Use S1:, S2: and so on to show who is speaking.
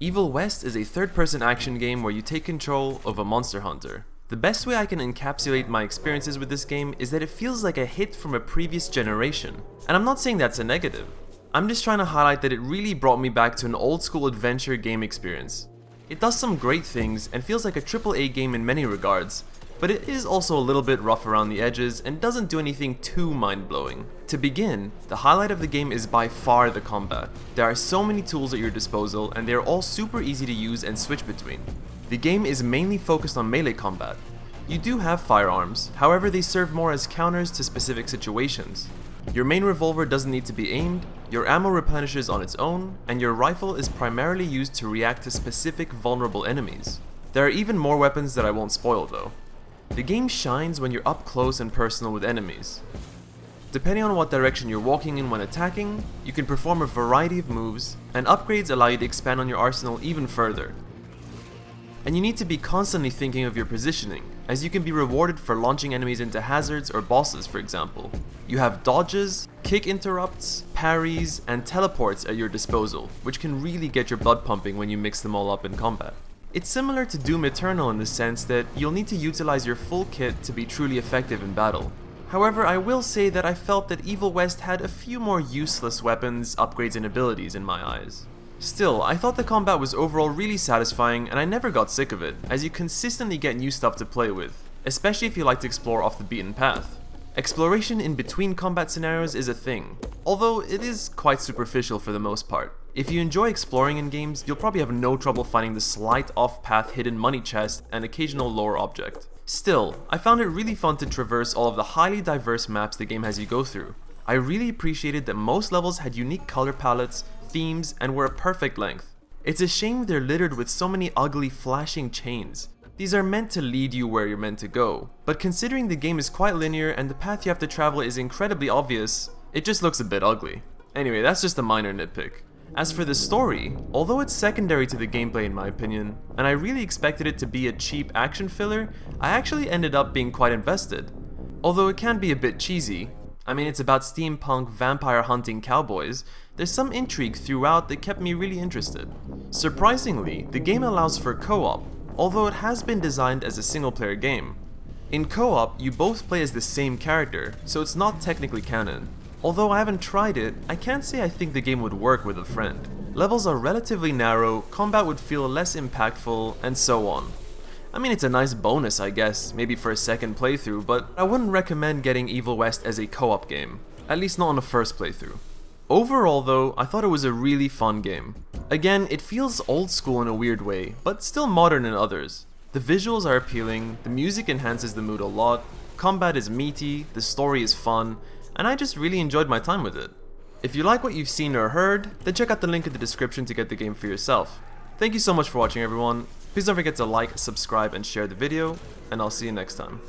S1: Evil West is a third-person action game where you take control of a monster hunter. The best way I can encapsulate my experiences with this game is that it feels like a hit from a previous generation. And I'm not saying that's a negative. I'm just trying to highlight that it really brought me back to an old-school adventure game experience. It does some great things and feels like a AAA game in many regards, but it is also a little bit rough around the edges and doesn't do anything too mind-blowing. To begin, the highlight of the game is by far the combat. There are so many tools at your disposal and they are all super easy to use and switch between. The game is mainly focused on melee combat. You do have firearms, however they serve more as counters to specific situations. Your main revolver doesn't need to be aimed, your ammo replenishes on its own, and your rifle is primarily used to react to specific vulnerable enemies. There are even more weapons that I won't spoil though. The game shines when you're up close and personal with enemies. Depending on what direction you're walking in when attacking, you can perform a variety of moves, and upgrades allow you to expand on your arsenal even further. And you need to be constantly thinking of your positioning, as you can be rewarded for launching enemies into hazards or bosses, for example. You have dodges, kick interrupts, parries, and teleports at your disposal, which can really get your blood pumping when you mix them all up in combat. It's similar to Doom Eternal in the sense that you'll need to utilize your full kit to be truly effective in battle. However, I will say that I felt that Evil West had a few more useless weapons, upgrades, and abilities in my eyes. Still, I thought the combat was overall really satisfying and I never got sick of it, as you consistently get new stuff to play with, especially if you like to explore off the beaten path. Exploration in between combat scenarios is a thing, although it is quite superficial for the most part. If you enjoy exploring in games, you'll probably have no trouble finding the slight off-path hidden money chest and occasional lore object. Still, I found it really fun to traverse all of the highly diverse maps the game has you go through. I really appreciated that most levels had unique color palettes, themes, and were a perfect length. It's a shame they're littered with so many ugly flashing chains. These are meant to lead you where you're meant to go, but considering the game is quite linear and the path you have to travel is incredibly obvious, it just looks a bit ugly. Anyway, that's just a minor nitpick. As for the story, although it's secondary to the gameplay in my opinion, and I really expected it to be a cheap action filler, I actually ended up being quite invested. Although it can be a bit cheesy, I mean it's about steampunk vampire hunting cowboys, there's some intrigue throughout that kept me really interested. Surprisingly, the game allows for co-op, although it has been designed as a single player game. In co-op, you both play as the same character, so it's not technically canon. Although I haven't tried it, I can't say I think the game would work with a friend. Levels are relatively narrow, combat would feel less impactful, and so on. I mean it's a nice bonus I guess, maybe for a second playthrough, but I wouldn't recommend getting Evil West as a co-op game, at least not on the first playthrough. Overall though, I thought it was a really fun game. Again, it feels old school in a weird way, but still modern in others. The visuals are appealing, the music enhances the mood a lot, combat is meaty, the story is fun, and I just really enjoyed my time with it. If you like what you've seen or heard, then check out the link in the description to get the game for yourself. Thank you so much for watching everyone. Please don't forget to like, subscribe, and share the video, and I'll see you next time.